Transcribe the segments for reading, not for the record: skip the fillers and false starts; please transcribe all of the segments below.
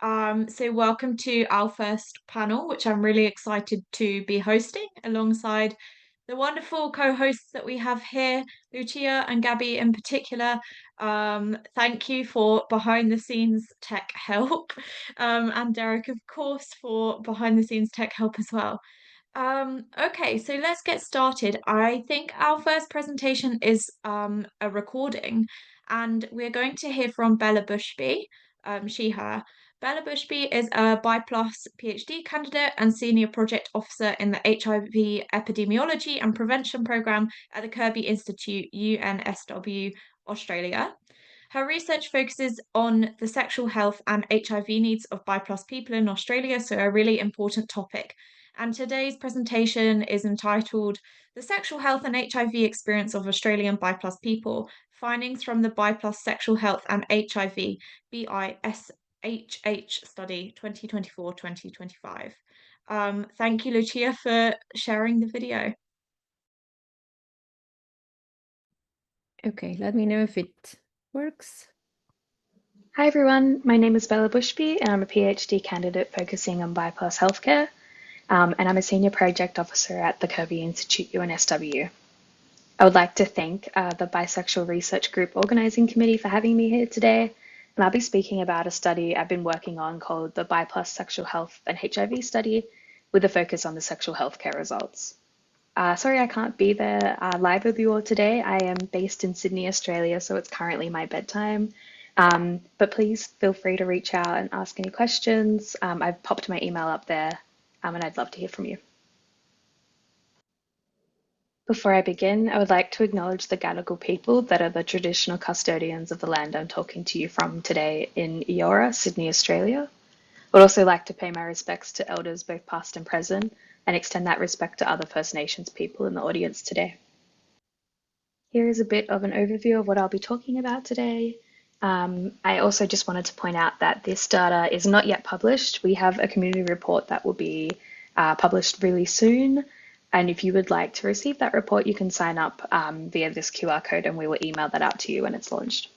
So welcome to our first panel, which I'm really excited to be hosting alongside the wonderful co-hosts that we have here, Lucia and Gabby in particular. Thank you for behind the scenes tech help, and Derek, of course, for behind the scenes tech help as well. Okay, so let's get started. I think our first presentation is a recording, and we're going to hear from Bella Bushby, she, her. Bella Bushby is a Bi Plus PhD candidate and senior project officer in the HIV Epidemiology and Prevention Program at the Kirby Institute, UNSW, Australia. Her research focuses on the sexual health and HIV needs of Bi Plus people in Australia, so a really important topic. And today's presentation is entitled The Sexual Health and HIV Experience of Australian Bi Plus People, Findings from the Bi Plus Sexual Health and HIV BiSHH Study 2024-2025. Thank you, Lucia, for sharing the video. Okay, let me know if it works. Hi everyone, my name is Bella Bushby and I'm a PhD candidate focusing on Bi Plus healthcare, and I'm a senior project officer at the Kirby Institute, UNSW. I would like to thank the Bisexual Research Group Organising Committee for having me here today, and I'll be speaking about a study I've been working on called the Bi Plus Sexual Health and HIV Study, with a focus on the sexual healthcare results. Sorry I can't be there live with you all today. I am based in Sydney, Australia, so it's currently my bedtime. But please feel free to reach out and ask any questions. I've popped my email up there, and I'd love to hear from you. Before I begin, I would like to acknowledge the Gadigal people that are the traditional custodians of the land I'm talking to you from today in Eora, Sydney, Australia. I would also like to pay my respects to elders both past and present, and extend that respect to other First Nations people in the audience today. Here is a bit of an overview of what I'll be talking about today. I also just wanted to point out that this data is not yet published. We have a community report that will be published really soon. And if you would like to receive that report, you can sign up via this QR code and we will email that out to you when it's launched.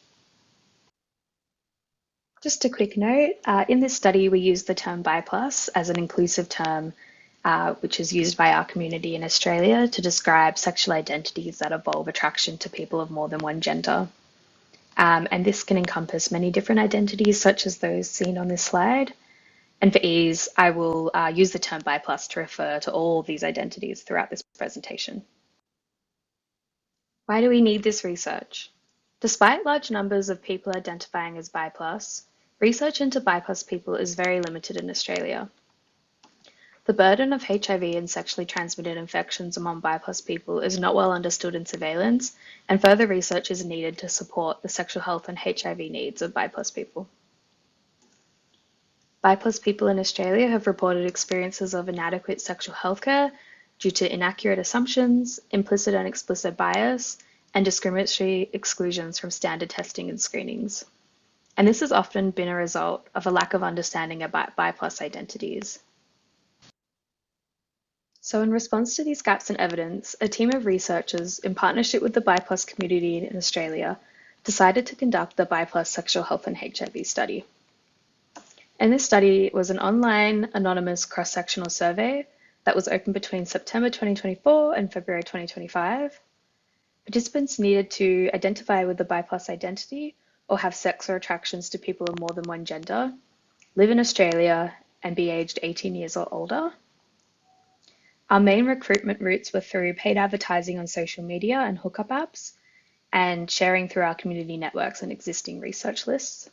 Just a quick note, in this study, we use the term Bi Plus as an inclusive term, which is used by our community in Australia to describe sexual identities that evolve attraction to people of more than one gender. And this can encompass many different identities, such as those seen on this slide. And for ease, I will use the term Bi Plus to refer to all these identities throughout this presentation. Why do we need this research? Despite large numbers of people identifying as Bi Plus, research into Bi Plus people is very limited in Australia. The burden of HIV and sexually transmitted infections among Bi Plus people is not well understood in surveillance, and further research is needed to support the sexual health and HIV needs of Bi Plus people. Bi Plus people in Australia have reported experiences of inadequate sexual healthcare due to inaccurate assumptions, implicit and explicit bias, and discriminatory exclusions from standard testing and screenings. And this has often been a result of a lack of understanding about Bi Plus identities. So in response to these gaps in evidence, a team of researchers in partnership with the Bi Plus community in Australia decided to conduct the Bi Plus Sexual Health and HIV study. And this study was an online, anonymous cross-sectional survey that was open between September 2024 and February 2025. Participants needed to identify with the Bi Plus identity or have sex or attractions to people of more than one gender, live in Australia, and be aged 18 years or older. Our main recruitment routes were through paid advertising on social media and hookup apps, and sharing through our community networks and existing research lists.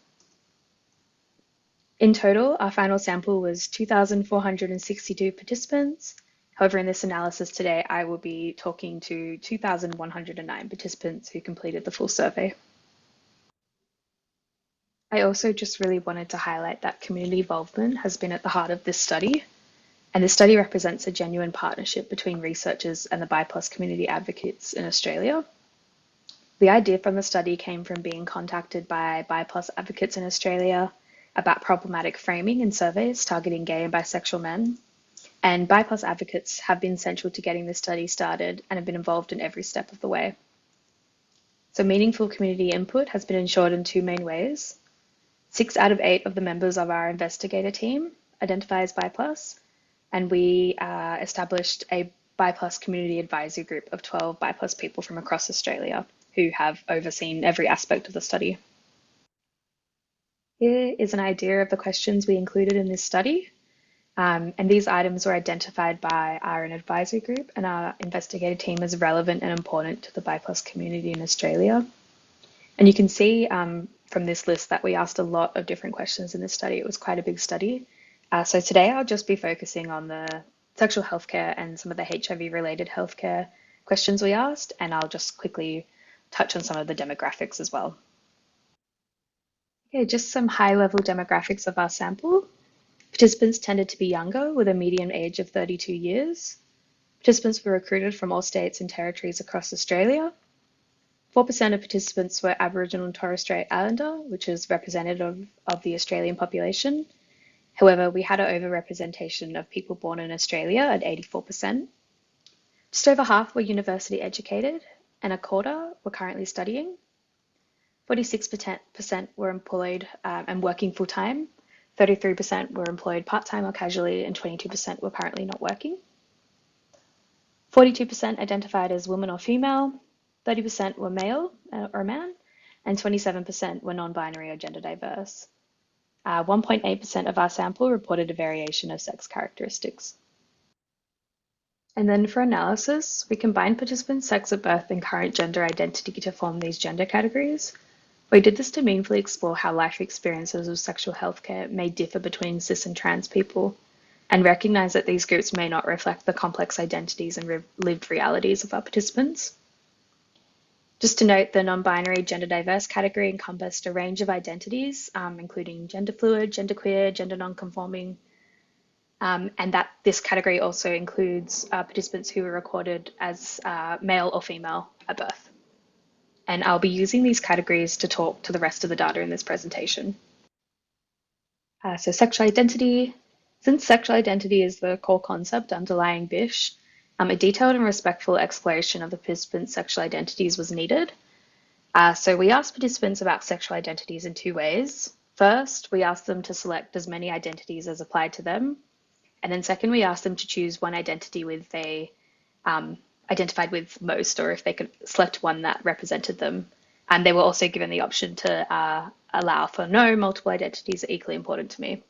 In total, our final sample was 2,462 participants. However, in this analysis today, I will be talking to 2,109 participants who completed the full survey. I also just really wanted to highlight that community involvement has been at the heart of this study. And this study represents a genuine partnership between researchers and the Bi Plus community advocates in Australia. The idea from the study came from being contacted by Bi Plus advocates in Australia about problematic framing in surveys targeting gay and bisexual men. And Bi Plus advocates have been central to getting this study started and have been involved in every step of the way. So meaningful community input has been ensured in two main ways. 6 out of 8 of the members of our investigator team identify as Bi+, and we established a Bi+ community advisory group of 12 Bi+ people from across Australia who have overseen every aspect of the study. Here is an idea of the questions we included in this study. And these items were identified by our advisory group and our investigator team as relevant and important to the Bi+ community in Australia. And you can see from this list that we asked a lot of different questions in this study. It was quite a big study. So today I'll just be focusing on the sexual healthcare and some of the HIV related healthcare questions we asked, and I'll just quickly touch on some of the demographics as well. Okay, just some high level demographics of our sample. Participants tended to be younger with a median age of 32 years. Participants were recruited from all states and territories across Australia. 4% of participants were Aboriginal and Torres Strait Islander, which is representative of the Australian population. However, we had an overrepresentation of people born in Australia at 84%. Just over half were university educated, and a quarter were currently studying. 46% were employed and working full-time. 33% were employed part-time or casually, and 22% were currently not working. 42% identified as woman or female, 30% were male or man, and 27% were non-binary or gender diverse. 1.8% of our sample reported a variation of sex characteristics. And then for analysis, we combined participants' sex at birth and current gender identity to form these gender categories. We did this to meaningfully explore how life experiences of sexual healthcare may differ between cis and trans people, and recognize that these groups may not reflect the complex identities and lived realities of our participants. Just to note, the non-binary gender diverse category encompassed a range of identities, including gender fluid, genderqueer, gender non-conforming, and that this category also includes participants who were recorded as male or female at birth. And I'll be using these categories to talk to the rest of the data in this presentation. So sexual identity. Since sexual identity is the core concept underlying BiSHH, a detailed and respectful exploration of the participants' sexual identities was needed. So we asked participants about sexual identities in 2 ways. First, we asked them to select as many identities as applied to them. And then second, we asked them to choose one identity with they identified with most, or if they could select one that represented them. And they were also given the option to allow for no multiple identities are equally important to me.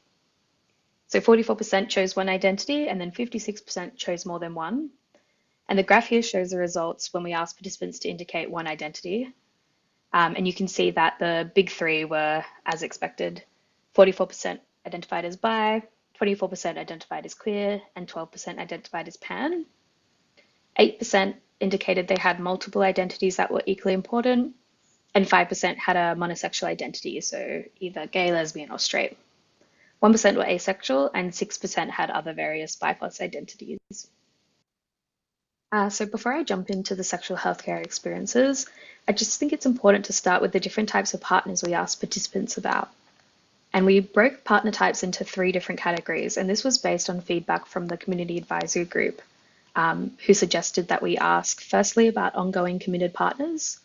So 44% chose one identity, and then 56% chose more than one. And the graph here shows the results when we asked participants to indicate one identity. And you can see that the big 3 were as expected. 44% identified as bi, 24% identified as queer, and 12% identified as pan. 8% indicated they had multiple identities that were equally important, and 5% had a monosexual identity, so either gay, lesbian, or straight. 1% were asexual, and 6% had other various Bi+ identities. So before I jump into the sexual healthcare experiences, I just think it's important to start with the different types of partners we asked participants about. And we broke partner types into 3 different categories, and this was based on feedback from the community advisory group, who suggested that we ask firstly about ongoing committed partners.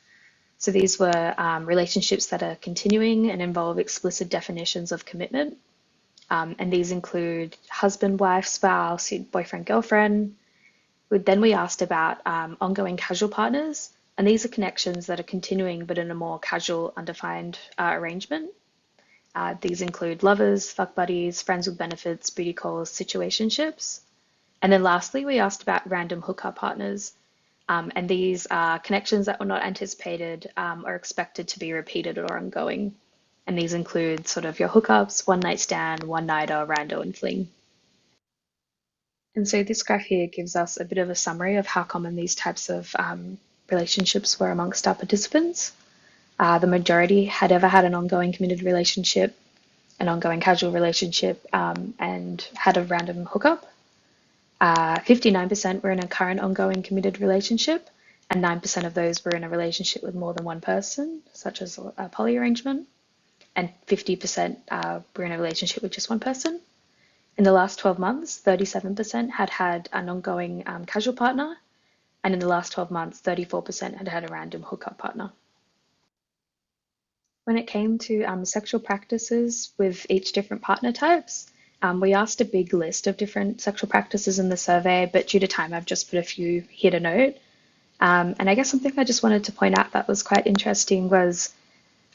So these were relationships that are continuing and involve explicit definitions of commitment. And these include husband, wife, spouse, boyfriend, girlfriend. Then we asked about ongoing casual partners, and these are connections that are continuing but in a more casual, undefined arrangement. These include lovers, fuck buddies, friends with benefits, booty calls, situationships. And then lastly, we asked about random hookup partners, and these are connections that were not anticipated or expected to be repeated or ongoing. And these include sort of your hookups, one night stand, one nighter, rando, and fling. And so this graph here gives us a bit of a summary of how common these types of relationships were amongst our participants. The majority had ever had an ongoing committed relationship, an ongoing casual relationship, and had a random hookup. 59% were in a current ongoing committed relationship, and 9% of those were in a relationship with more than one person, such as a poly arrangement, and 50% were in a relationship with just one person. In the last 12 months, 37% had had an ongoing casual partner, and in the last 12 months, 34% had had a random hookup partner. When it came to sexual practices with each different partner types, we asked a big list of different sexual practices in the survey, but due to time, I've just put a few here to note. And I guess something I just wanted to point out that was quite interesting was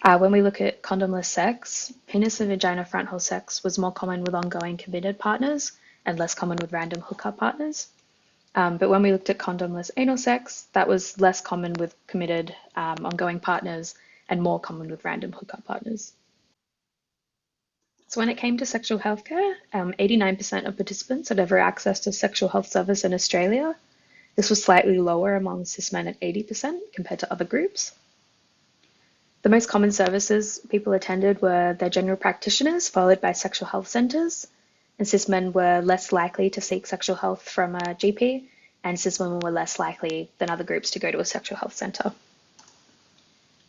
when we look at condomless sex, penis and vagina front hole sex was more common with ongoing committed partners and less common with random hookup partners. But when we looked at condomless anal sex, that was less common with committed ongoing partners and more common with random hookup partners. So when it came to sexual healthcare, 89% of participants had ever accessed a sexual health service in Australia. This was slightly lower among cis men at 80% compared to other groups. The most common services people attended were their general practitioners, followed by sexual health centres, and cis men were less likely to seek sexual health from a GP, and cis women were less likely than other groups to go to a sexual health centre.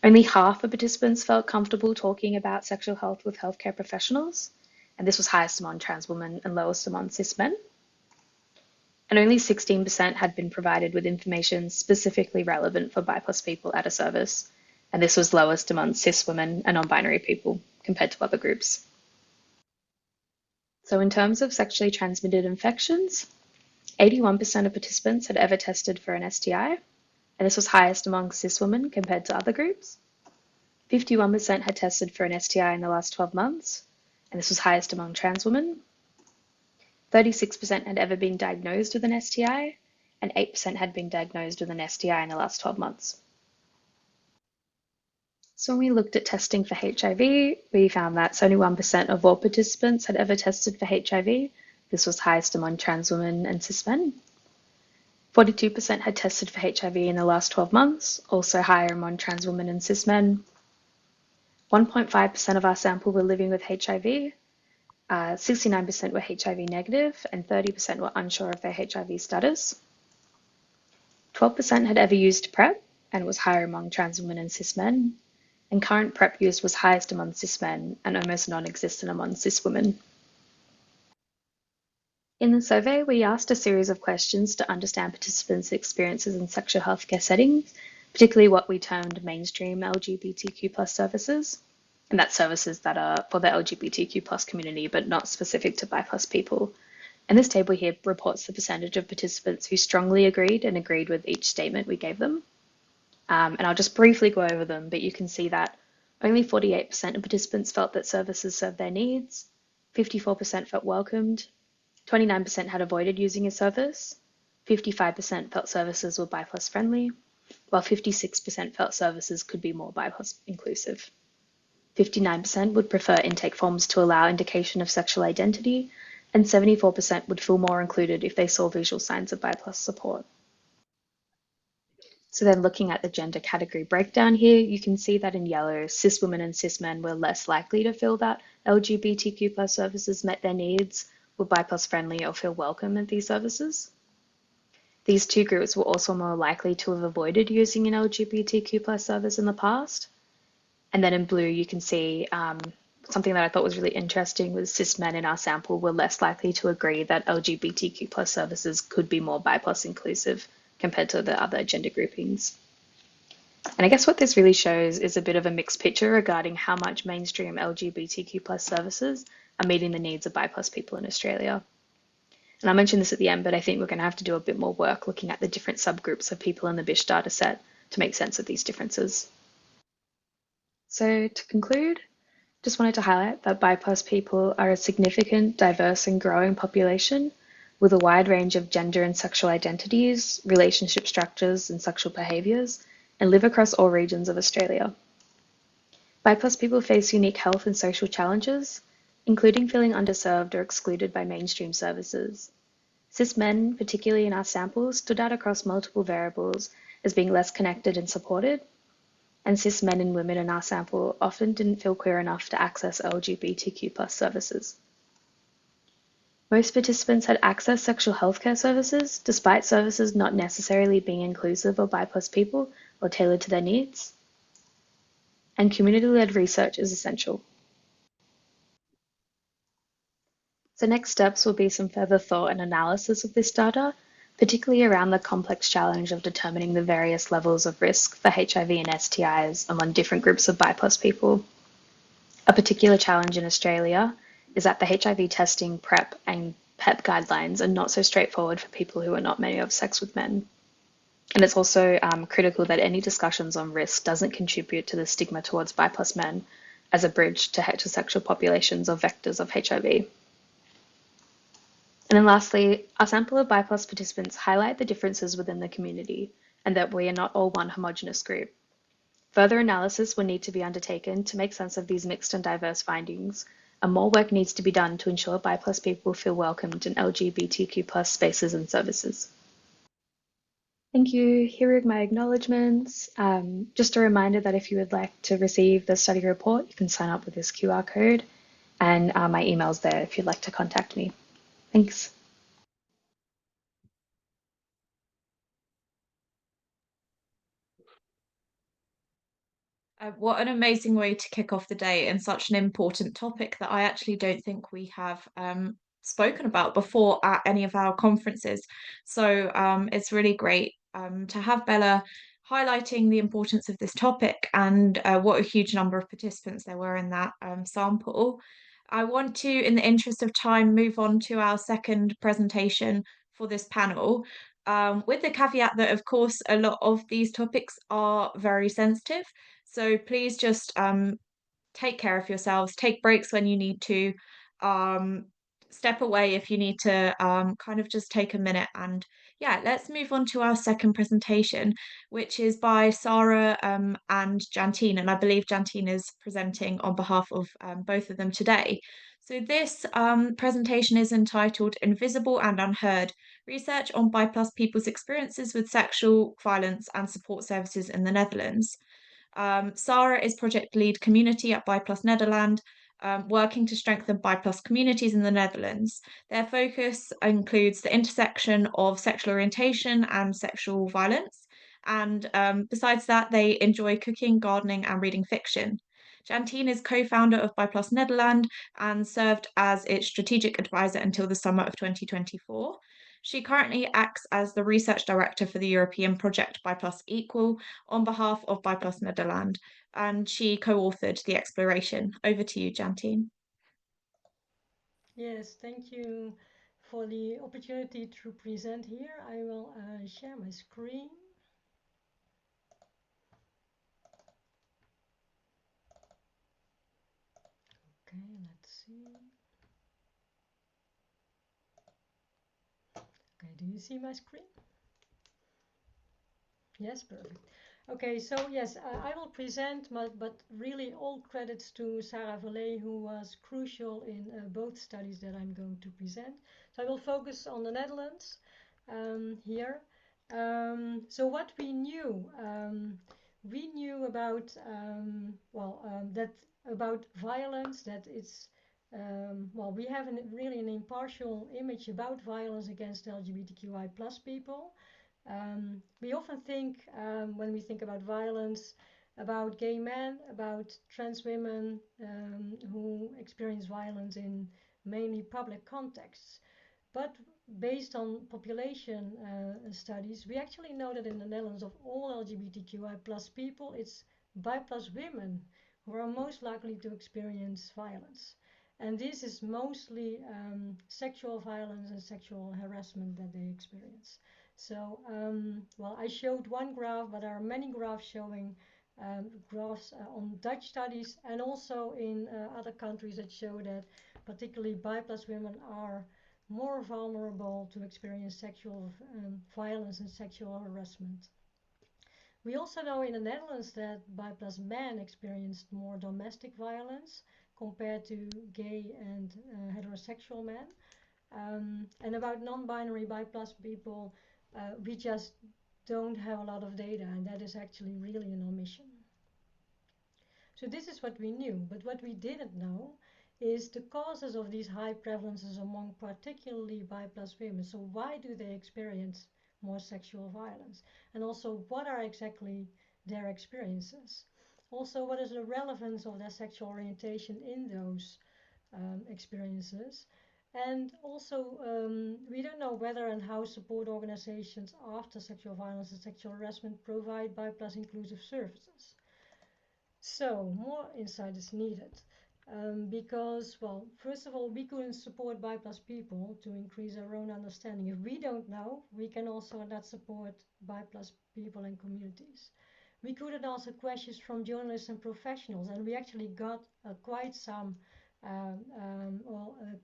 Only half of participants felt comfortable talking about sexual health with healthcare professionals, and this was highest among trans women and lowest among cis men. And only 16% had been provided with information specifically relevant for BiPOC people at a service, and this was lowest among cis women and non-binary people compared to other groups. So in terms of sexually transmitted infections, 81% of participants had ever tested for an STI, and this was highest among cis women compared to other groups. 51% had tested for an STI in the last 12 months, and this was highest among trans women. 36% had ever been diagnosed with an STI, and 8% had been diagnosed with an STI in the last 12 months. So when we looked at testing for HIV, we found that 71% of all participants had ever tested for HIV. This was highest among trans women and cis men. 42% had tested for HIV in the last 12 months, also higher among trans women and cis men. 1.5% of our sample were living with HIV. 69% were HIV negative, and 30% were unsure of their HIV status. 12% had ever used PrEP, and was higher among trans women and cis men. And current PrEP use was highest among cis men and almost non-existent among cis women. In the survey, we asked a series of questions to understand participants' experiences in sexual healthcare settings, particularly what we termed mainstream LGBTQ+ services, and that's services that are for the LGBTQ+ community, but not specific to BiPOC people. And this table here reports the percentage of participants who strongly agreed and agreed with each statement we gave them. And I'll just briefly go over them, but you can see that only 48% of participants felt that services served their needs, 54% felt welcomed, 29% had avoided using a service, 55% felt services were BiPOC friendly, while 56% felt services could be more BiPOC inclusive. 59% would prefer intake forms to allow indication of sexual identity, and 74% would feel more included if they saw visual signs of BiPOC support. So then looking at the gender category breakdown here, you can see that in yellow, cis women and cis men were less likely to feel that LGBTQ+ services met their needs, were BiPOC friendly, or feel welcome at these services. These two groups were also more likely to have avoided using an LGBTQ+ service in the past. And then in blue, you can see something that I thought was really interesting was cis men in our sample were less likely to agree that LGBTQ+ services could be more BiPOC inclusive compared to the other gender groupings. And I guess what this really shows is a bit of a mixed picture regarding how much mainstream LGBTQ+ services are meeting the needs of BiPOC people in Australia. And I'll mention this at the end, but I think we're going to have to do a bit more work looking at the different subgroups of people in the BiSHH data set to make sense of these differences. So to conclude, just wanted to highlight that BiPOC people are a significant, diverse and growing population with a wide range of gender and sexual identities, relationship structures and sexual behaviours, and live across all regions of Australia. BiPOC people face unique health and social challenges, including feeling underserved or excluded by mainstream services. Cis men, particularly in our samples, stood out across multiple variables as being less connected and supported, and cis men and women in our sample often didn't feel queer enough to access LGBTQ+ services. Most participants had accessed sexual healthcare services, despite services not necessarily being inclusive of BiPOC people or tailored to their needs. And community-led research is essential. So next steps will be some further thought and analysis of this data, particularly around the complex challenge of determining the various levels of risk for HIV and STIs among different groups of BI+ people. A particular challenge in Australia is that the HIV testing, PrEP, and PEP guidelines are not so straightforward for people who are not many of sex with men. And it's also critical that any discussions on risk doesn't contribute to the stigma towards BI+ men as a bridge to heterosexual populations or vectors of HIV. And then lastly, our sample of BI+ participants highlight the differences within the community and that we are not all one homogenous group. Further analysis will need to be undertaken to make sense of these mixed and diverse findings, and more work needs to be done to ensure BI+ people feel welcomed in LGBTQ+ spaces and services. Thank you. Here are my acknowledgements. Just a reminder that if you would like to receive the study report, you can sign up with this QR code, and my email's there if you'd like to contact me. Thanks. What an amazing way to kick off the day in such an important topic that I actually don't think we have spoken about before at any of our conferences. So it's really great to have Bella highlighting the importance of this topic and what a huge number of participants there were in that sample. I want to, in the interest of time, move on to our second presentation for this panel. With the caveat that, of course, a lot of these topics are very sensitive. So please just take care of yourselves, take breaks when you need to, um, step away if you need to, kind of just take a minute. And yeah, let's move on to our second presentation, which is by Sara and Jantine. And I believe Jantine is presenting on behalf of both of them today. So this presentation is entitled Invisible and Unheard, Research on BI+ People's Experiences with Sexual Violence and Support Services in the Netherlands. Sara is project lead community at Bi Nederland, working to strengthen Bi communities in the Netherlands. Their focus includes the intersection of sexual orientation and sexual violence. And besides that, they enjoy cooking, gardening, and reading fiction. Jantine is co-founder of Bi Nederland and served as its strategic advisor until the summer of 2024. She currently acts as the research director for the European project Bi Equal on behalf of Bi Nederland, and she co-authored the exploration. Over to you, Jantine. Yes, thank you for the opportunity to present here. I will share my screen. Okay, let's see. Okay, do you see my screen? Yes, perfect. Okay, so yes, I will present, but really all credits to Sara Verlee, who was crucial in both studies that I'm going to present. So I will focus on the Netherlands here. So what we knew about that about violence, that it's well, we have really an impartial image about violence against LGBTQI+ people. We often think, when we think about violence, about gay men, about trans women who experience violence in mainly public contexts. But based on population studies, we actually know that in the Netherlands, of all LGBTQI+ people, it's BI+ women who are most likely to experience violence. And this is mostly sexual violence and sexual harassment that they experience. So, well, I showed one graph, but there are many graphs showing graphs on Dutch studies and also in other countries that show that particularly BI+ women are more vulnerable to experience sexual violence and sexual harassment. We also know in the Netherlands that BI+ men experienced more domestic violence compared to gay and heterosexual men. And about non-binary BI+ people, we just don't have a lot of data, and that is actually really an omission. So this is what we knew, but what we didn't know is the causes of these high prevalences among particularly BI+ women. So why do they experience more sexual violence? And also, what are exactly their experiences? Also, what is the relevance of their sexual orientation in those experiences? And also, we don't know whether and how support organizations after sexual violence and sexual harassment provide BI+ inclusive services. So more insight is needed. Because, well, first of all, we couldn't support BI+ people to increase our own understanding. If we don't know, we can also not support BI+ people and communities. We couldn't answer questions from journalists and professionals, and we actually got quite some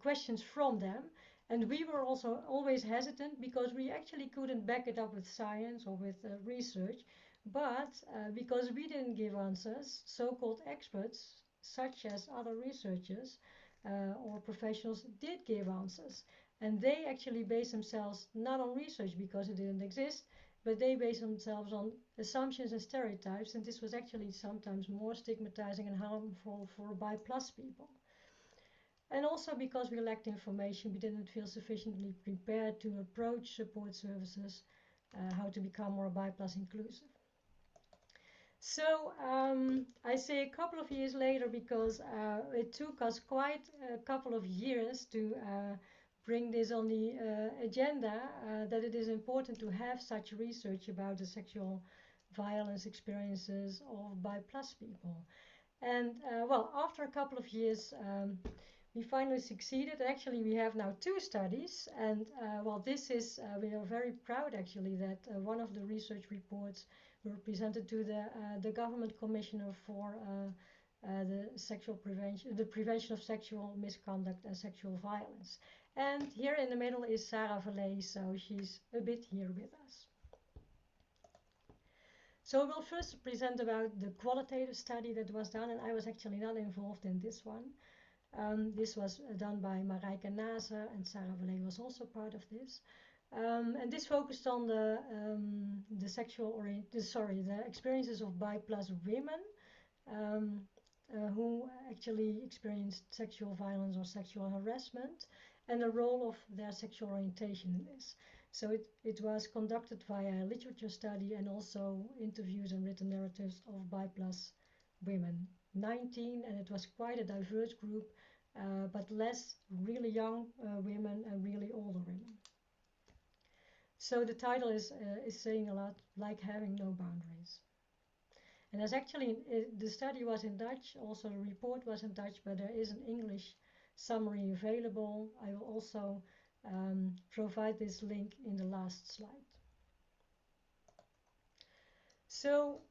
questions from them. And we were also always hesitant because we actually couldn't back it up with science or with research. But because we didn't give answers, so-called experts, such as other researchers or professionals, did give answers. And they actually based themselves not on research because it didn't exist, but they based themselves on assumptions and stereotypes. And this was actually sometimes more stigmatizing and harmful for BI+ people. And also because we lacked information, we didn't feel sufficiently prepared to approach support services, how to become more BI+ inclusive. So I say a couple of years later because it took us quite a couple of years to bring this on the agenda, that it is important to have such research about the sexual violence experiences of BI+ people. And well, after a couple of years, we finally succeeded. Actually, we have now 2 studies, and well, this is we are very proud actually that one of the research reports were presented to the government commissioner for the prevention of sexual misconduct and sexual violence. And here in the middle is Sara Verlee, so she's a bit here with us. So we'll first present about the qualitative study that was done, and I was actually not involved in this one. This was done by Marijke Nase, and Sara Verlee was also part of this. And this focused on the experiences of BI+ women who actually experienced sexual violence or sexual harassment, and the role of their sexual orientation in this. So it was conducted via a literature study and also interviews and written narratives of BI+ women, 19, and it was quite a diverse group, but less really young women and really older women. So the title is saying a lot, like having no boundaries. And as actually the study was in Dutch, also the report was in Dutch, but there is an English summary available. I will also provide this link in the last slide. So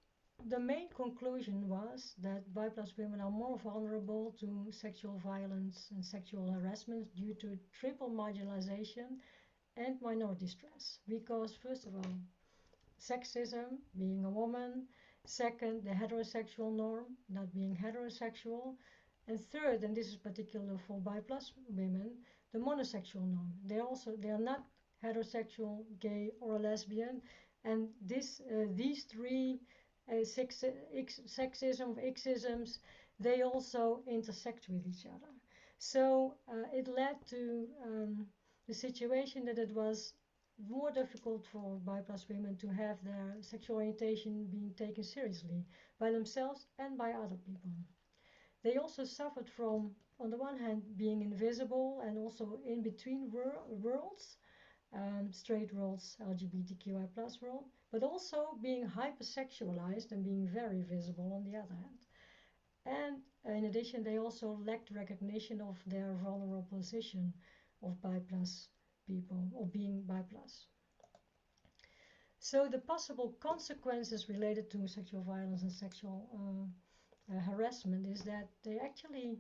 the main conclusion was that BI+ women are more vulnerable to sexual violence and sexual harassment due to triple marginalization and minority stress. Because first of all, sexism, being a woman. Second, the heterosexual norm, not being heterosexual. And third, and this is particular for BI+ women, the monosexual norm. They are not heterosexual, gay, or lesbian. And these 3 sexism, xisms, they also intersect with each other. So it led to the situation that it was more difficult for BI+ women to have their sexual orientation being taken seriously by themselves and by other people. They also suffered from, on the one hand, being invisible and also in between worlds, straight worlds, LGBTQI+ world, but also being hypersexualized and being very visible on the other hand. And in addition, they also lacked recognition of their vulnerable position of BI+ people, or being BI+. So the possible consequences related to sexual violence and sexual harassment is that they actually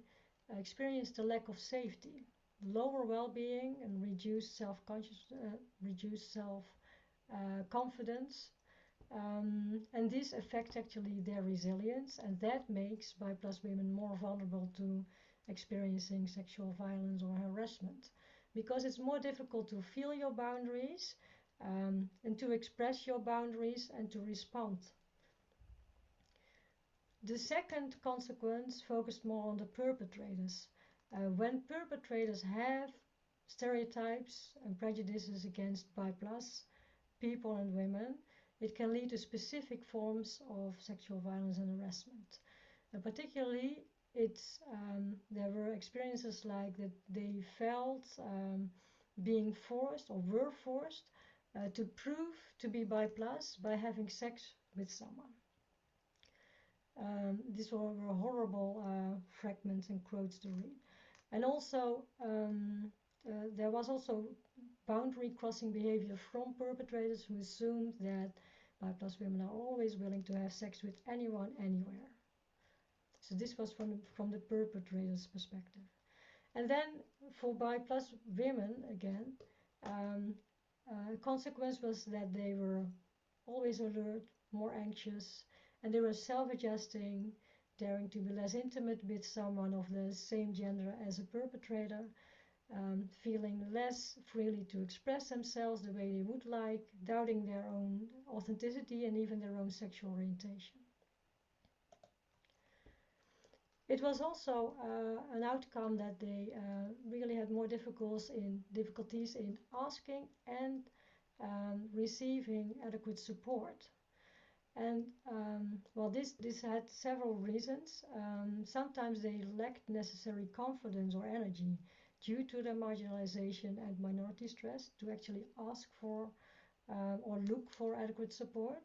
experience a lack of safety, lower well-being, and reduced self-confidence. And this affects actually their resilience, and that makes BI+ women more vulnerable to experiencing sexual violence or harassment, because it's more difficult to feel your boundaries and to express your boundaries and to respond. The second consequence focused more on the perpetrators. When perpetrators have stereotypes and prejudices against BI+ people and women, it can lead to specific forms of sexual violence and harassment. Particularly there were experiences like that they felt being forced or were forced to prove to be bi plus by having sex with someone. These were horrible fragments and quotes to read. And also, there was also boundary crossing behavior from perpetrators who assumed that bi plus women are always willing to have sex with anyone, anywhere. So this was from the perpetrator's perspective. And then for bi plus women, again, a consequence was that they were always alert, more anxious, and they were self-adjusting, daring to be less intimate with someone of the same gender as a perpetrator, feeling less freely to express themselves the way they would like, doubting their own authenticity and even their own sexual orientation. It was also an outcome that they really had more difficulties in asking and receiving adequate support. And well, this had several reasons. Sometimes they lacked necessary confidence or energy due to their marginalization and minority stress to actually ask for or look for adequate support.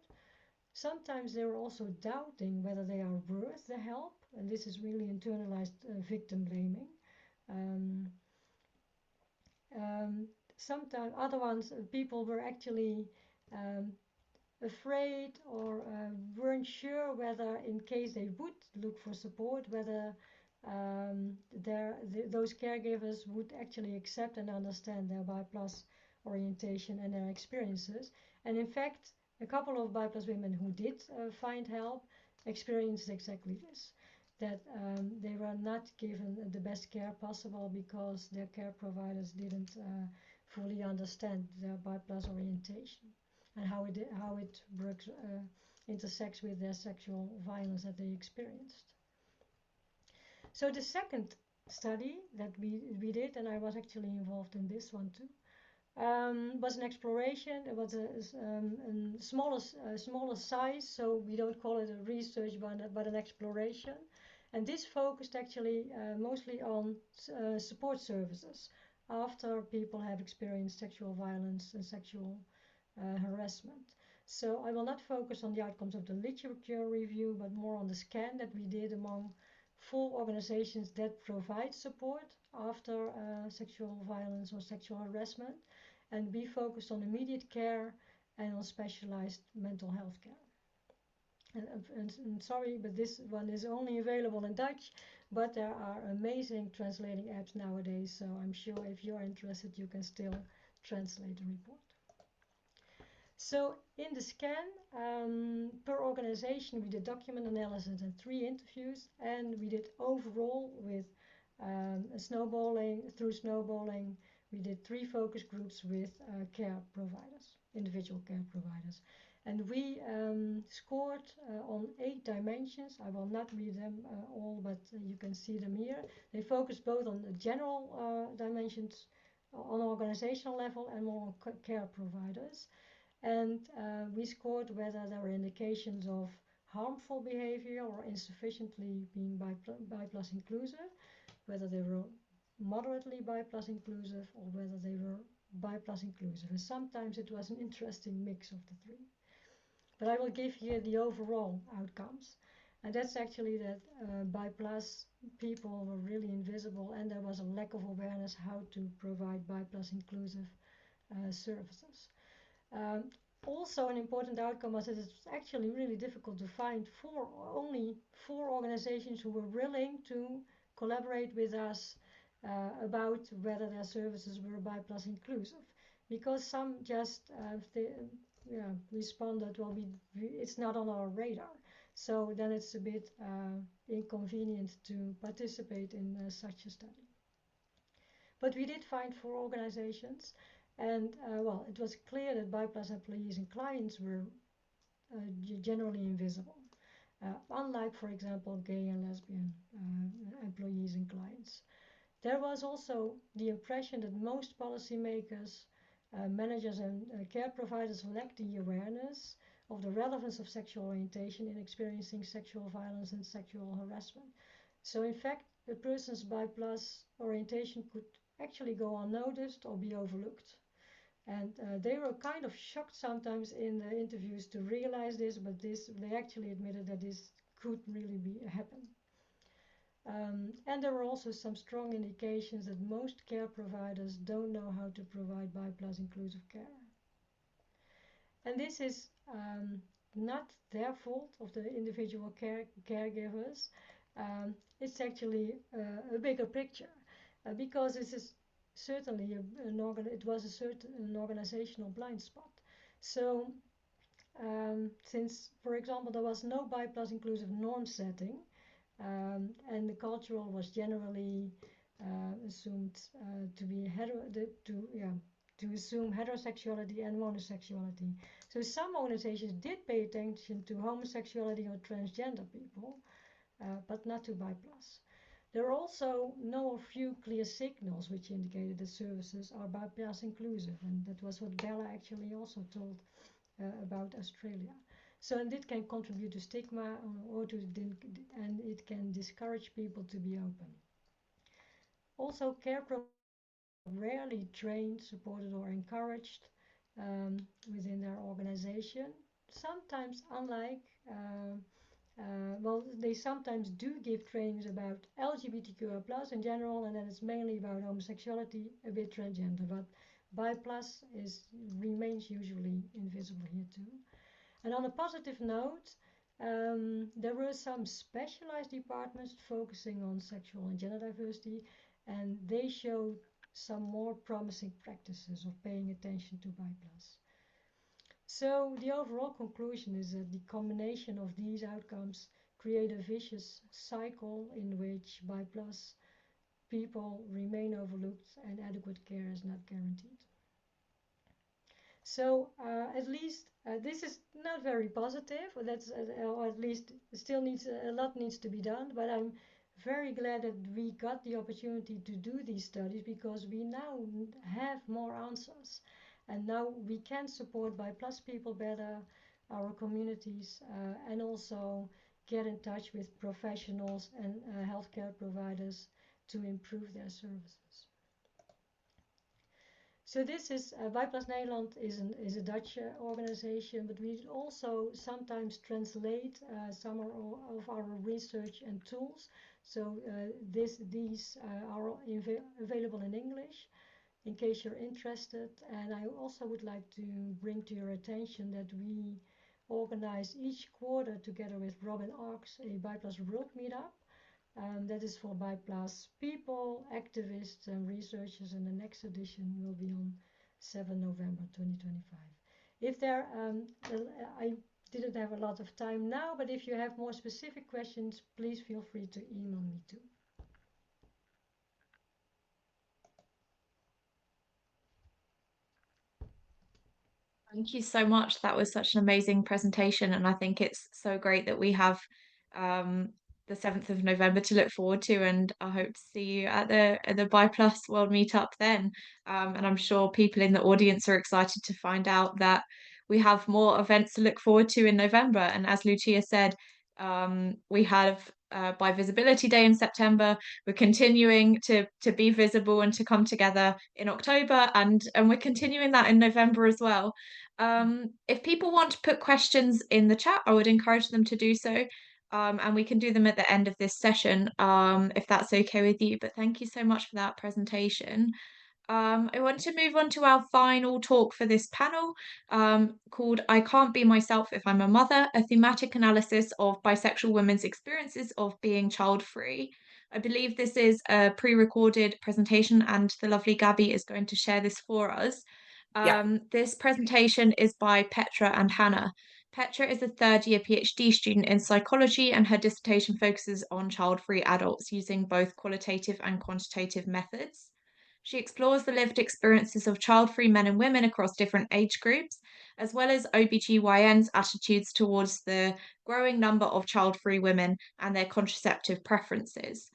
Sometimes they were also doubting whether they are worth the help, and this is really internalized victim blaming. Sometimes other ones, people were actually afraid or weren't sure whether, in case they would look for support, whether those caregivers would actually accept and understand their bi plus orientation and their experiences. And in fact, a couple of bi plus women who did find help experienced exactly this, that they were not given the best care possible because their care providers didn't fully understand their bi plus orientation and how it works, intersects with their sexual violence that they experienced. So the second study that we did, and I was actually involved in this one too, was an exploration. It was a smaller size, so we don't call it a research but an exploration. And this focused actually mostly on support services after people have experienced sexual violence and sexual harassment. So I will not focus on the outcomes of the literature review, but more on the scan that we did among 4 organizations that provide support after sexual violence or sexual harassment. And we focused on immediate care and on specialized mental health care. And sorry, but this one is only available in Dutch, but there are amazing translating apps nowadays, so I'm sure if you're interested, you can still translate the report. So in the scan, per organization, we did document analysis and 3 interviews, and we did overall with through snowballing, we did 3 focus groups with care providers, individual care providers. And we scored on 8 dimensions. I will not read them all, but you can see them here. They focused both on the general dimensions on organizational level and more on care providers. And we scored whether there were indications of harmful behavior or insufficiently being bi plus inclusive, whether they were moderately bi plus inclusive or whether they were bi plus inclusive. And sometimes it was an interesting mix of the 3. But I will give here the overall outcomes. And that's actually that bi plus people were really invisible and there was a lack of awareness how to provide bi plus inclusive services. Also an important outcome was that it's actually really difficult to find only 4 organizations who were willing to collaborate with us about whether their services were bi plus inclusive, because some just responded, well, it's not on our radar, so then it's a bit inconvenient to participate in such a study. But we did find 4 organizations, and well, it was clear that bi plus employees and clients were generally invisible, unlike, for example, gay and lesbian employees and clients. There was also the impression that most policymakers, managers and care providers lacked the awareness of the relevance of sexual orientation in experiencing sexual violence and sexual harassment. So in fact, a person's bi+ orientation could actually go unnoticed or be overlooked. And they were kind of shocked sometimes in the interviews to realize this, but they actually admitted that this could really happen. And there were also some strong indications that most care providers don't know how to provide bi+ inclusive care. And this is not their fault of the individual caregivers. It's actually a bigger picture because this is certainly it was a certain organizational blind spot. So since, for example, there was no bi+ inclusive norm setting, and the cultural was generally assumed to be to assume heterosexuality and homosexuality. So some organizations did pay attention to homosexuality or transgender people, but not to bi+. There are also no or few clear signals which indicated that services are bi+ inclusive, and that was what Bella actually also told about Australia. So, and it can contribute to stigma and it can discourage people to be open. Also, care providers are rarely trained, supported, or encouraged within their organization. Sometimes, unlike they sometimes do give trainings about LGBTQI+ in general, and then it's mainly about homosexuality, a bit transgender, but bi+ remains usually invisible here too. And on a positive note, there were some specialized departments focusing on sexual and gender diversity, and they showed some more promising practices of paying attention to bi+. So the overall conclusion is that the combination of these outcomes create a vicious cycle in which bi+ people remain overlooked and adequate care is not guaranteed. So at least this is not very positive. That's or at least still needs a lot needs to be done. But I'm very glad that we got the opportunity to do these studies because we now have more answers, and now we can support bi+ people better, our communities, and also get in touch with professionals and healthcare providers to improve their services. So this is Bi+ Nederland is a Dutch organization, but we also sometimes translate some of our research and tools. So these are available in English in case you're interested. And I also would like to bring to your attention that we organize each quarter together with Robin Arks a Bi+ World Meetup. That is for bi+ people, activists, and researchers, and the next edition will be on 7 November 2025. If there, I didn't have a lot of time now, but if you have more specific questions, please feel free to email me too. Thank you so much. That was such an amazing presentation, and I think it's so great that we have the 7th of November to look forward to, and I hope to see you at the Bi+ World Meetup then. And I'm sure people in the audience are excited to find out that we have more events to look forward to in November. And as Lucia said, we have Bi Visibility Day in September. We're continuing to be visible and to come together in October, and we're continuing that in November as well. If people want to put questions in the chat, I would encourage them to do so. And we can do them at the end of this session, if that's okay with you. But thank you so much for that presentation. I want to move on to our final talk for this panel, called I Can't Be Myself If I'm a Mother, a thematic analysis of bisexual women's experiences of being child-free. I believe this is a pre-recorded presentation, and the lovely Gabby is going to share this for us. This presentation is by Petra and Hannah. Petra is a third-year PhD student in psychology, and her dissertation focuses on child-free adults using both qualitative and quantitative methods. She explores the lived experiences of child-free men and women across different age groups, as well as OBGYN's attitudes towards the growing number of child-free women and their contraceptive preferences,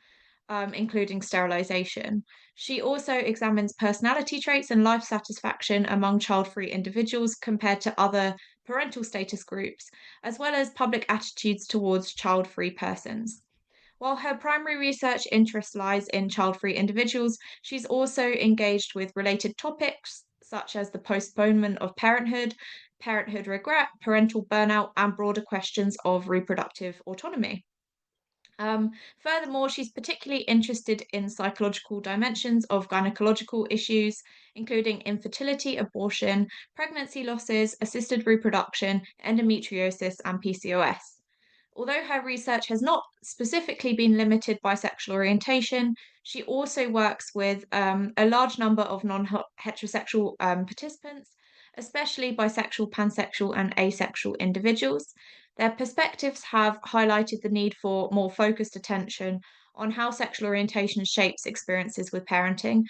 including sterilization. She also examines personality traits and life satisfaction among child-free individuals compared to other parental status groups, as well as public attitudes towards child-free persons. While her primary research interest lies in child-free individuals, she's also engaged with related topics such as the postponement of parenthood, parenthood regret, parental burnout, and broader questions of reproductive autonomy. Furthermore, she's particularly interested in psychological dimensions of gynecological issues, including infertility, abortion, pregnancy losses, assisted reproduction, endometriosis, and PCOS. Although her research has not specifically been limited by sexual orientation, she also works with a large number of non-heterosexual participants, especially bisexual, pansexual, and asexual individuals. Their perspectives have highlighted the need for more focused attention on how sexual orientation shapes experiences with parenting,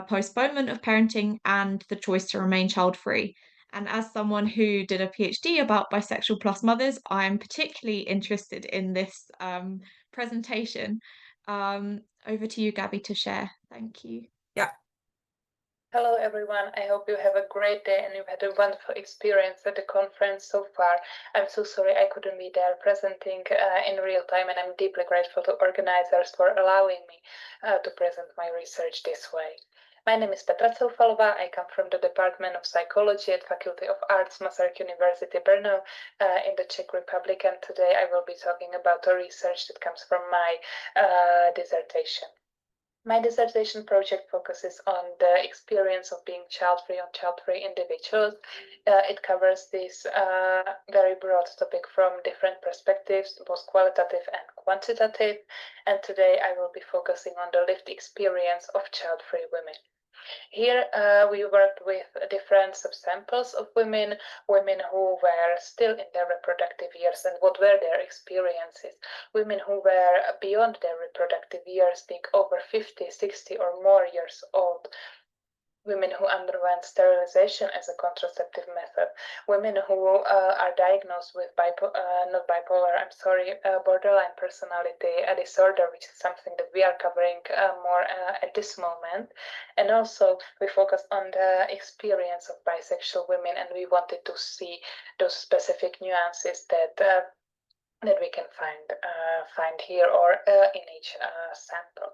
postponement of parenting, and the choice to remain child-free. And as someone who did a PhD about bisexual plus mothers, I'm particularly interested in this presentation. Over to you, Gabby, to share. Thank you. Yeah. Hello, everyone. I hope you have a great day and you've had a wonderful experience at the conference so far. I'm so sorry I couldn't be there presenting in real time, and I'm deeply grateful to organizers for allowing me to present my research this way. My name is Petra Coufalova. I come from the Department of Psychology at Faculty of Arts, Masaryk University, Brno, in the Czech Republic, and today I will be talking about the research that comes from my dissertation. My dissertation project focuses on the experience of being child-free on child-free individuals. It covers this very broad topic from different perspectives, both qualitative and quantitative, and today I will be focusing on the lived experience of child-free women. Here we worked with different subsamples of women who were still in their reproductive years and what were their experiences. Women who were beyond their reproductive years, being over 50, 60 or more years old. Women who underwent sterilization as a contraceptive method, women who are diagnosed with borderline personality disorder, which is something that we are covering more at this moment. And also we focused on the experience of bisexual women, and we wanted to see those specific nuances that we can find here or in each sample.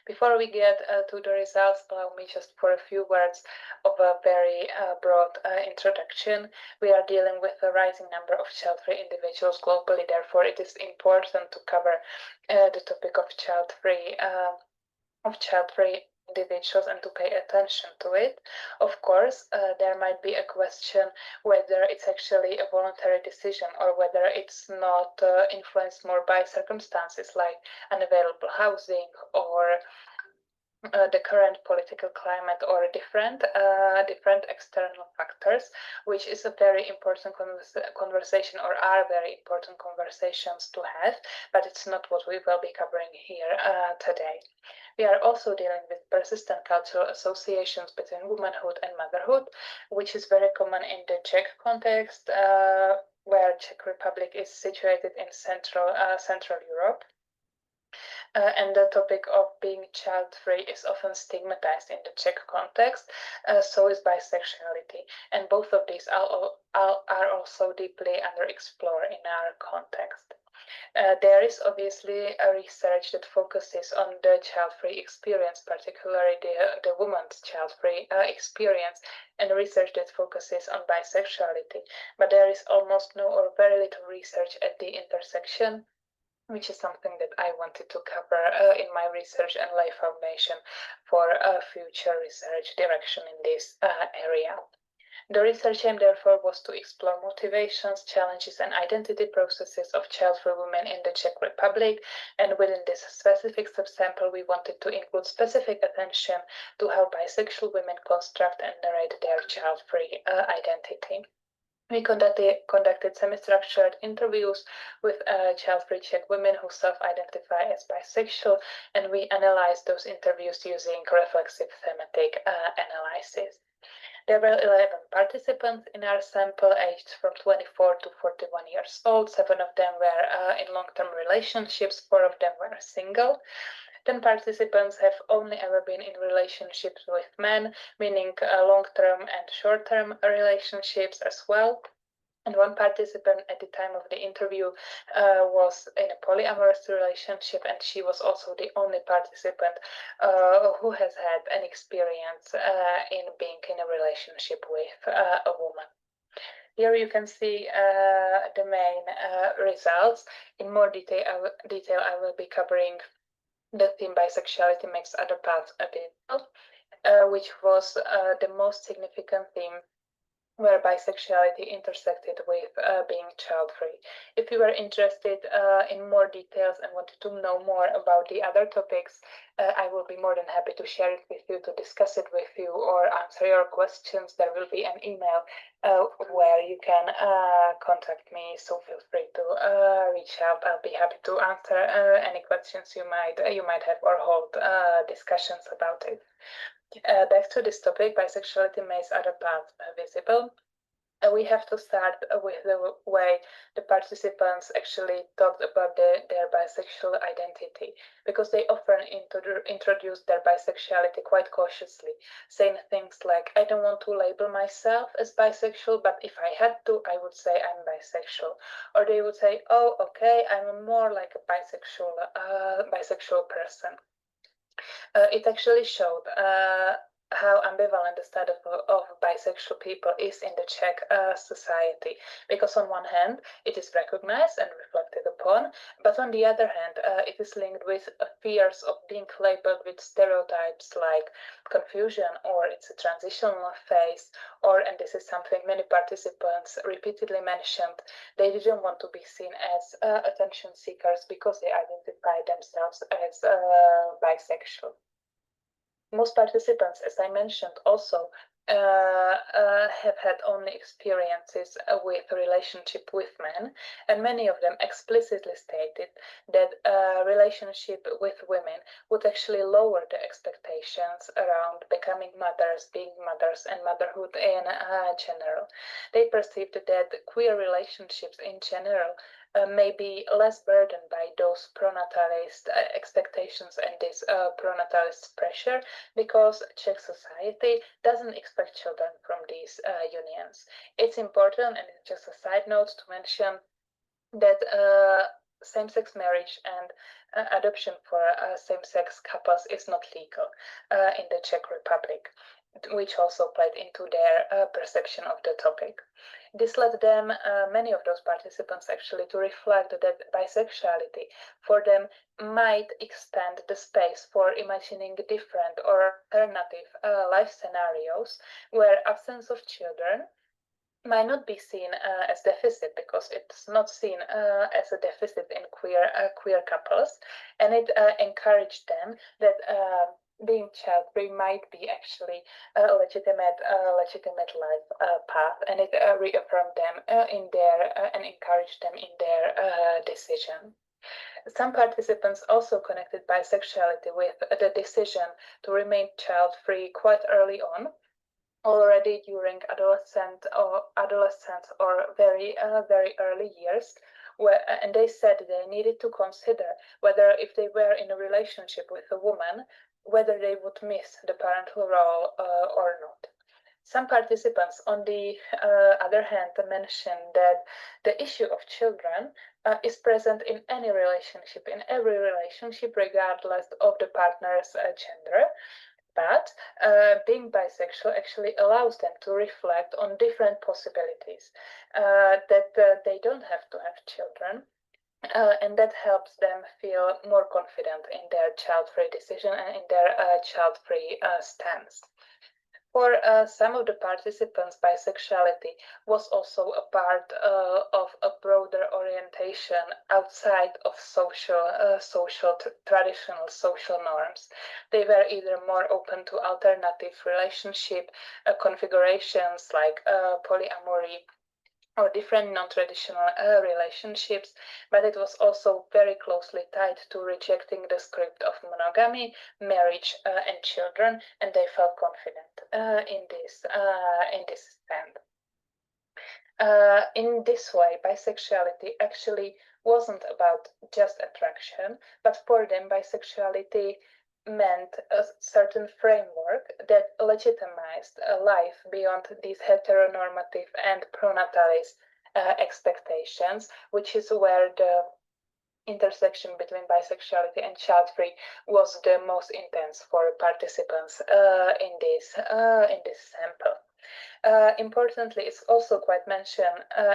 Before we get to the results, allow me just for a few words of a very broad introduction. We are dealing with a rising number of child-free individuals globally, therefore it is important to cover the topic of child-free individuals and to pay attention to it. Of course, there might be a question whether it's actually a voluntary decision or whether it's not influenced more by circumstances like unavailable housing or the current political climate or different external factors, which is a very important conversation or are very important conversations to have, but it's not what we will be covering here today. We are also dealing with persistent cultural associations between womanhood and motherhood, which is very common in the Czech context, where Czech Republic is situated in Central Europe. And the topic of being child-free is often stigmatized in the Czech context, so is bisexuality. And both of these are also deeply underexplored in our context. There is obviously a research that focuses on the child-free experience, particularly the woman's child-free experience, and research that focuses on bisexuality. But there is almost no or very little research at the intersection, which is something that I wanted to cover in my research and lay foundation for future research direction in this area. The research aim, therefore, was to explore motivations, challenges, and identity processes of child-free women in the Czech Republic, and within this specific subsample, we wanted to include specific attention to how bisexual women construct and narrate their child-free identity. We conducted semi-structured interviews with child-free Czech women who self-identify as bisexual, and we analyzed those interviews using reflexive thematic analysis. There were 11 participants in our sample, aged from 24 to 41 years old. 7 of them were in long-term relationships, 4 of them were single. 10 participants have only ever been in relationships with men, meaning long-term and short-term relationships as well. And one participant at the time of the interview was in a polyamorous relationship, and she was also the only participant who has had an experience in being in a relationship with a woman. Here you can see the main results. In more detail, I will be covering the theme bisexuality makes other paths available, which was the most significant theme where bisexuality intersected with being child-free. If you are interested in more details and wanted to know more about the other topics, I will be more than happy to share it with you, to discuss it with you, or answer your questions. There will be an email where you can contact me, so feel free to reach out. I'll be happy to answer any questions you might have, or hold discussions about it. Back to this topic, bisexuality makes other paths visible. We have to start with the way the participants actually talked about their bisexual identity, because they often introduce their bisexuality quite cautiously, saying things like, I don't want to label myself as bisexual, but if I had to, I would say I'm bisexual. Or they would say, oh, okay, I'm more like a bisexual person. It actually showed how ambivalent the status of bisexual people is in the Czech society, because on one hand it is recognized and reflected upon, but on the other hand it is linked with fears of being labeled with stereotypes like confusion, or it's a transitional phase, or, and this is something many participants repeatedly mentioned, they didn't want to be seen as attention seekers because they identify themselves as bisexual. Most participants, as I mentioned, also have had only experiences with a relationship with men, and many of them explicitly stated that a relationship with women would actually lower the expectations around becoming mothers, being mothers, and motherhood in general. They perceived that queer relationships in general may be less burdened by those pronatalist expectations and this pronatalist pressure, because Czech society doesn't expect children from these unions. It's important, and it's just a side note to mention, that same-sex marriage and adoption for same-sex couples is not legal in the Czech Republic, which also played into their perception of the topic. This led them, many of those participants actually, to reflect that bisexuality for them might extend the space for imagining different or alternative life scenarios where absence of children might not be seen as deficit, because it's not seen as a deficit in queer couples, and it encouraged them that being child-free might be actually a legitimate life path, and it reaffirmed them in their and encouraged them in their decision. Some participants also connected bisexuality with the decision to remain child-free quite early on, already during adolescence or very early years, and they said they needed to consider whether, if they were in a relationship with a woman, whether they would miss the parental role or not. Some participants, on the other hand, mentioned that the issue of children is present in any relationship, in every relationship, regardless of the partner's gender. But being bisexual actually allows them to reflect on different possibilities, that they don't have to have children, and that helps them feel more confident in their child-free decision and in their child-free stance. For some of the participants, bisexuality was also a part of a broader orientation outside of traditional social norms. They were either more open to alternative relationship configurations like polyamory, or different non-traditional relationships, but it was also very closely tied to rejecting the script of monogamy, marriage, and children, and they felt confident in this stand. In this way, bisexuality actually wasn't about just attraction, but for them, bisexuality meant a certain framework that legitimized a life beyond these heteronormative and pronatalist expectations, which is where the intersection between bisexuality and child-free was the most intense for participants in this sample. Importantly, it's also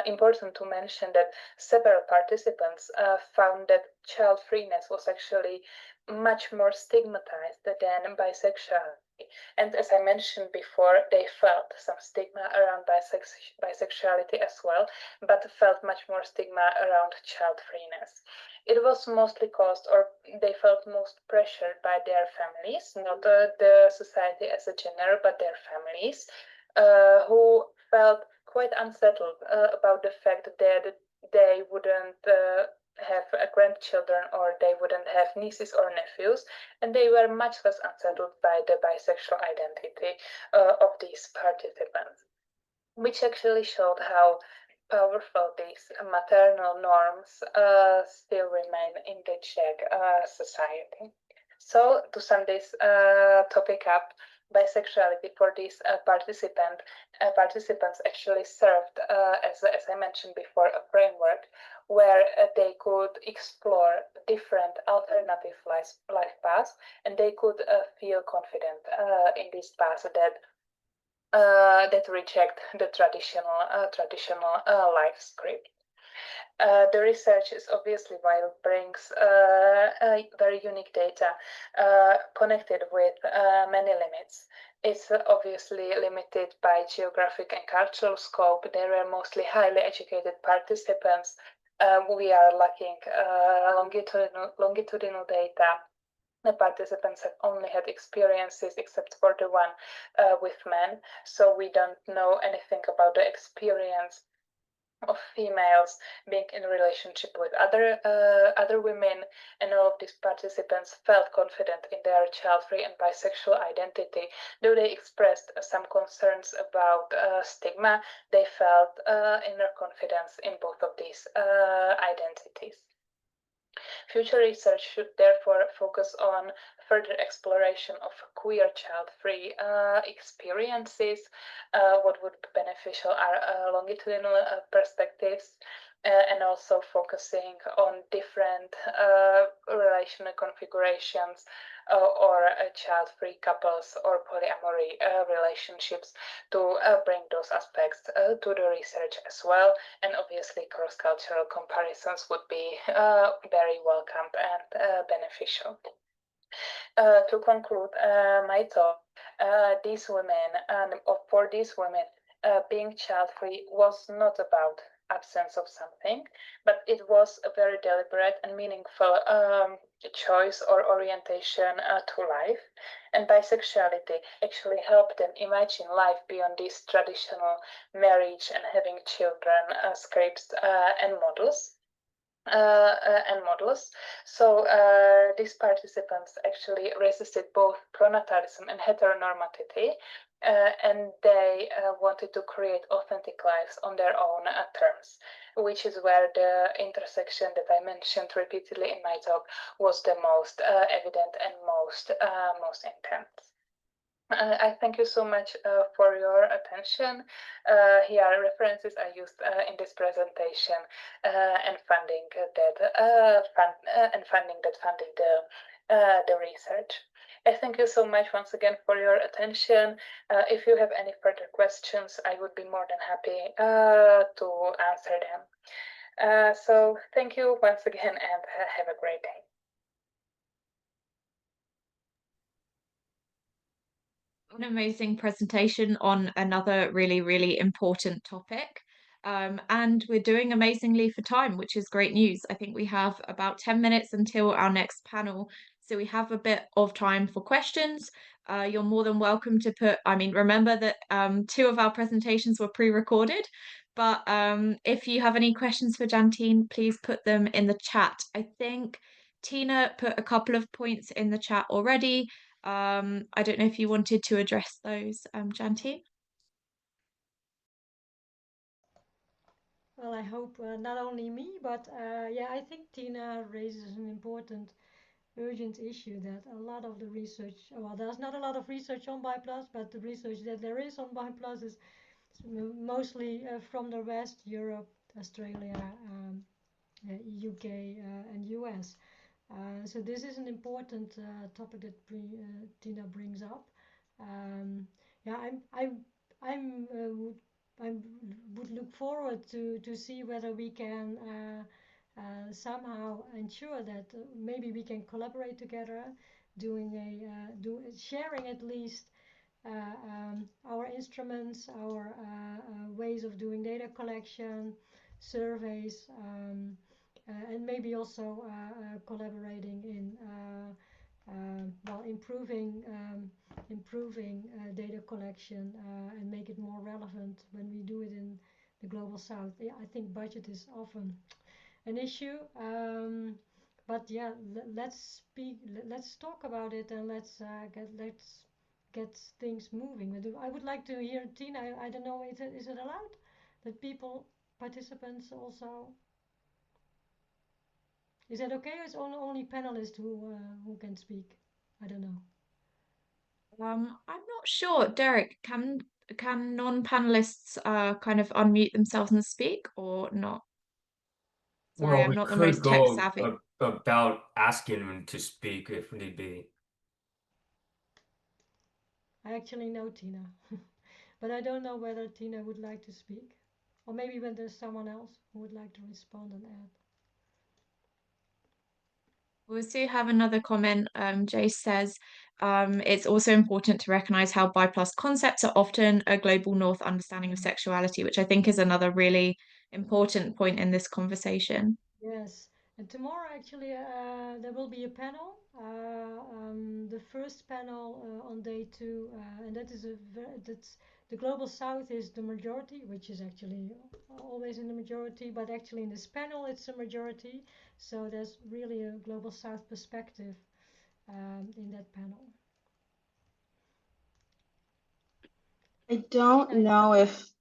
important to mention that several participants found that child-freeness was actually much more stigmatized than bisexuality. And as I mentioned before, they felt some stigma around bisexuality as well, but felt much more stigma around child-freeness. It was mostly caused, or they felt most pressured by their families, not the society as a general, but their families, who felt quite unsettled about the fact that they wouldn't have grandchildren or they wouldn't have nieces or nephews, and they were much less unsettled by the bisexual identity of these participants, which actually showed how powerful these maternal norms still remain in the Czech society. So to sum this topic up, bisexuality for these participants actually served, as I mentioned before, a framework where they could explore different alternative life paths, and they could feel confident in this path that reject the traditional life script. The research is obviously, while it brings very unique data connected with many limits, it's obviously limited by geographic and cultural scope. There were mostly highly educated participants. We are lacking longitudinal data. The participants have only had experiences, except for the one with men, so we don't know anything about the experience of females being in a relationship with other women, and all of these participants felt confident in their child-free and bisexual identity. Though they expressed some concerns about stigma, they felt inner confidence in both of these identities. Future research should therefore focus on further exploration of queer child-free experiences. What would be beneficial are longitudinal perspectives, and also focusing on different relational configurations or child-free couples or polyamory relationships to bring those aspects to the research as well. And obviously cross-cultural comparisons would be very welcomed and beneficial. To conclude my talk, these women, for these women, being child-free was not about absence of something, but it was a very deliberate and meaningful choice or orientation to life. And bisexuality actually helped them imagine life beyond these traditional marriage and having children scripts and models. So these participants actually resisted both pronatalism and heteronormativity, and they wanted to create authentic lives on their own terms, which is where the intersection that I mentioned repeatedly in my talk was the most evident and most intense. I thank you so much for your attention. Here are references I used in this presentation and funding that funded the research. I thank you so much once again for your attention. If you have any further questions, I would be more than happy to answer them. So thank you once again, and have a great day. An amazing presentation on another really, really important topic. And we're doing amazingly for time, which is great news. I think we have about 10 minutes until our next panel. So we have a bit of time for questions. You're more than welcome to remember that 2 of our presentations were pre-recorded, but if you have any questions for Jantine, please put them in the chat. I think Tina put a couple of points in the chat already. I don't know if you wanted to address those, Jantine. Well, I hope not only me, but yeah, I think Tina raises an important, urgent issue that a lot of the research, well, there's not a lot of research on BiPlus, but the research that there is on BiPlus is mostly from the West, Europe, Australia, UK, and US. So this is an important topic that Tina brings up. Yeah, I would look forward to see whether we can somehow ensure that maybe we can collaborate together, doing sharing at least our instruments, our ways of doing data collection, surveys, and maybe also collaborating in well, improving data collection and make it more relevant when we do it in the global south. Yeah, I think budget is often an issue, but yeah, let's talk about it, and let's get things moving. I would like to hear Tina. I don't know, is it allowed that participants also? Is that okay? Or is only panelists who can speak? I don't know. I'm not sure. Derek, can non-panelists kind of unmute themselves and speak or not? Sorry, Well, I'm we not the could most tech go savvy. about asking them to speak if need be. I actually know Tina, but I don't know whether Tina would like to speak, or maybe when there's someone else who would like to respond and add. We also have another comment. Jace says, it's also important to recognize how BI+ concepts are often a global north understanding of sexuality, which I think is another really important point in this conversation. Yes, and tomorrow actually there will be a panel, the first panel on day 2, and that is that's the global south is the majority, which is actually always in the majority, but actually in this panel it's a majority, so there's really a global south perspective in that panel. I don't Tina, know if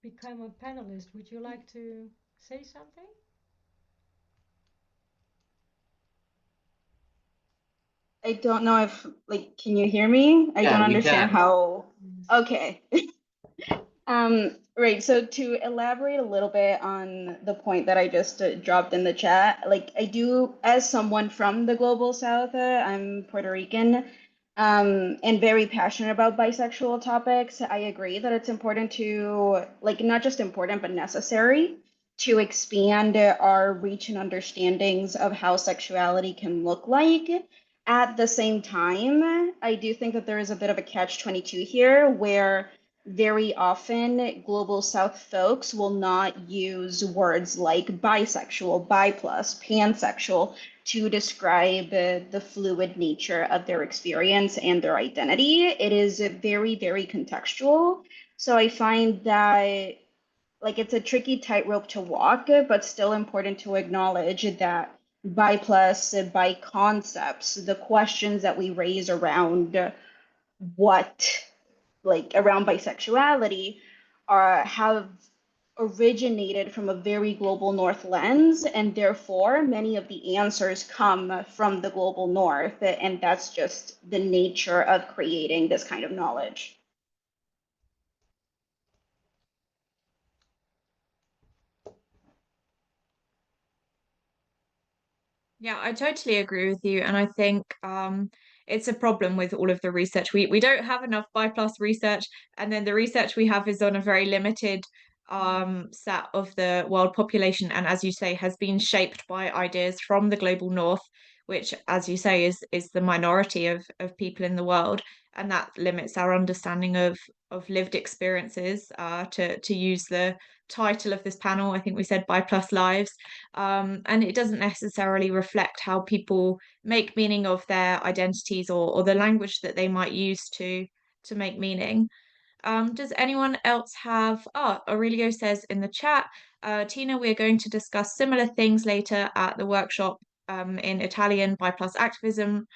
become a panelist. Would you like to say something? like, can you hear me? I don't we understand can. how. Yes. Okay. Right. So to elaborate a little bit on the point that I just dropped in the chat, like I do, as someone from the global south, I'm Puerto Rican, and very passionate about bisexual topics. I agree that it's important to, like, not just important, but necessary to expand our reach and understandings of how sexuality can look like. At the same time, I do think that there is a bit of a catch-22 here where very often global south folks will not use words like bisexual, bi plus, pansexual to describe the fluid nature of their experience and their identity. It is very, very contextual. So I find that like it's a tricky tightrope to walk, but still important to acknowledge that bi plus, bi concepts, the questions that we raise around what like around bisexuality have originated from a very global north lens, and therefore many of the answers come from the global north, and that's just the nature of creating this kind of knowledge. Yeah, I totally agree with you. And I think it's a problem with all of the research. We don't have enough BI+ research, and then the research we have is on a very limited set of the world population. And as you say, has been shaped by ideas from the global north, which, as you say, is the minority of people in the world. And that limits our understanding of lived experiences, to use the title of this panel. I think we said BI+ lives. And it doesn't necessarily reflect how people make meaning of their identities or the language that they might use to make meaning. Does anyone else have? Oh, Aurelio says in the chat, Tina, we're going to discuss similar things later at the workshop in Italian BI+ activism.